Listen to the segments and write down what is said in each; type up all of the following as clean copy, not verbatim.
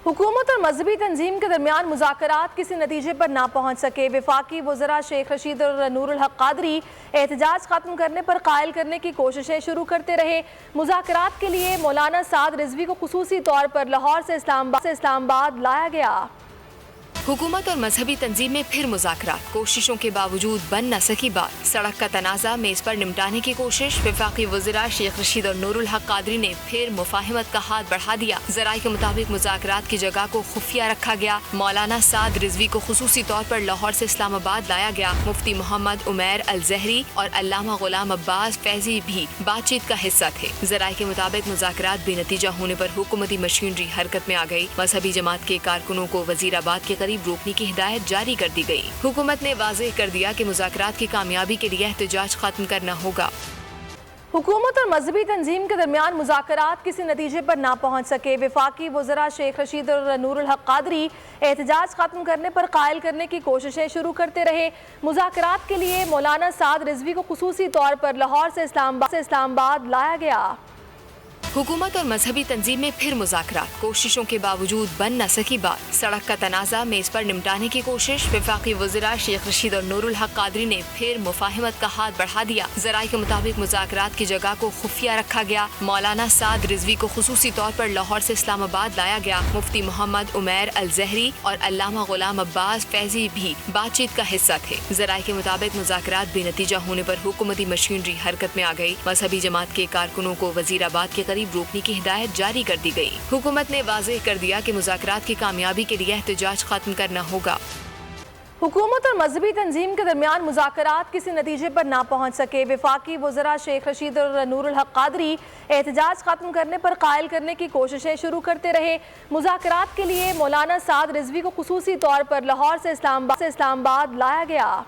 حکومت اور مذہبی تنظیم کے درمیان مذاکرات کسی نتیجے پر نہ پہنچ سکے۔ وفاقی وزراء شیخ رشید اور نور الحق قادری احتجاج ختم کرنے پر قائل کرنے کی کوششیں شروع کرتے رہے۔ مذاکرات کے لیے مولانا سعد رضوی کو خصوصی طور پر لاہور سے اسلام آباد لایا گیا۔ حکومت اور مذہبی تنظیم میں پھر مذاکرات، کوششوں کے باوجود بن نہ سکی بات۔ سڑک کا تنازع میز پر نمٹانے کی کوشش، وفاقی وزراء شیخ رشید اور نور الحق قادری نے پھر مفاہمت کا ہاتھ بڑھا دیا۔ ذرائع کے مطابق مذاکرات کی جگہ کو خفیہ رکھا گیا۔ مولانا سعد رضوی کو خصوصی طور پر لاہور سے اسلام آباد لایا گیا۔ مفتی محمد عمیر الزہری اور علامہ غلام عباس فیضی بھی بات چیت کا حصہ تھے۔ ذرائع کے مطابق مذاکرات بے نتیجہ ہونے پر حکومتی مشینری حرکت میں آ گئی۔ مذہبی جماعت کے کارکنوں کو وزیر آباد کے قریب روکنے کی ہدایت جاری کر دی گئی۔ حکومت نے واضح کر دیا کہ مذاکرات کی کامیابی کے لیے احتجاج ختم کرنا ہوگا۔ حکومت اور مذہبی تنظیم کے درمیان مذاکرات کسی نتیجے پر نہ پہنچ سکے۔ وفاقی وزراء شیخ رشید اور نور الحق قادری احتجاج ختم کرنے پر قائل کرنے کی کوششیں شروع کرتے رہے۔ مذاکرات کے لیے مولانا سعد رضوی کو خصوصی طور پر لاہور سے اسلام آباد لایا گیا۔ حکومت اور مذہبی تنظیم میں پھر مذاکرات، کوششوں کے باوجود بن نہ سکی بات۔ سڑک کا تنازع میز پر نمٹانے کی کوشش، وفاقی وزراء شیخ رشید اور نور الحق قادری نے پھر مفاہمت کا ہاتھ بڑھا دیا۔ ذرائع کے مطابق مذاکرات کی جگہ کو خفیہ رکھا گیا۔ مولانا سعد رضوی کو خصوصی طور پر لاہور سے اسلام آباد لایا گیا۔ مفتی محمد عمیر الزہری اور علامہ غلام عباس فیضی بھی بات چیت کا حصہ تھے۔ ذرائع کے مطابق مذاکرات بے نتیجہ ہونے پر حکومتی مشینری حرکت میں آ گئی۔ مذہبی جماعت کے کارکنوں کو وزیر آباد کے قریب روکنے کی ہدایت جاری کر دی گئی۔ حکومت نے واضح کر دیا کہ مذاکرات کی کامیابی کے لیے احتجاج ختم کرنا ہوگا۔ حکومت اور مذہبی تنظیم کے درمیان مذاکرات کسی نتیجے پر نہ پہنچ سکے۔ وفاقی وزراء شیخ رشید اور نور الحق قادری احتجاج ختم کرنے پر قائل کرنے کی کوششیں شروع کرتے رہے۔ مذاکرات کے لیے مولانا سعد رضوی کو خصوصی طور پر لاہور سے اسلام آباد لایا گیا۔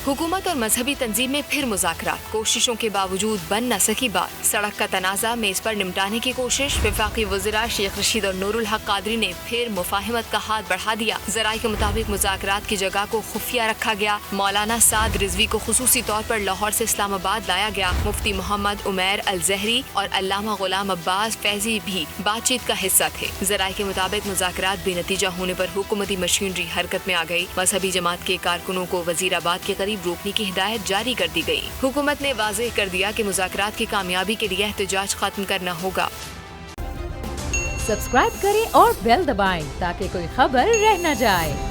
حکومت اور مذہبی تنظیم میں پھر مذاکرات، کوششوں کے باوجود بن نہ سکی بات۔ سڑک کا تنازع میز پر نمٹانے کی کوشش، وفاقی وزراء شیخ رشید اور نور الحق قادری نے پھر مفاہمت کا ہاتھ بڑھا دیا۔ ذرائع کے مطابق مذاکرات کی جگہ کو خفیہ رکھا گیا۔ مولانا سعد رضوی کو خصوصی طور پر لاہور سے اسلام آباد لایا گیا۔ مفتی محمد عمیر الزہری اور علامہ غلام عباس فیضی بھی بات چیت کا حصہ تھے۔ ذرائع کے مطابق مذاکرات بے نتیجہ ہونے پر حکومتی مشینری حرکت میں آ گئی۔ مذہبی جماعت کے کارکنوں کو وزیر آباد کے قریب روکنے کی ہدایت جاری کر دی گئی۔ حکومت نے واضح کر دیا کہ مذاکرات کی کامیابی کے لیے احتجاج ختم کرنا ہوگا۔ سبسکرائب کریں اور بیل دبائیں تاکہ کوئی خبر رہ نہ جائے۔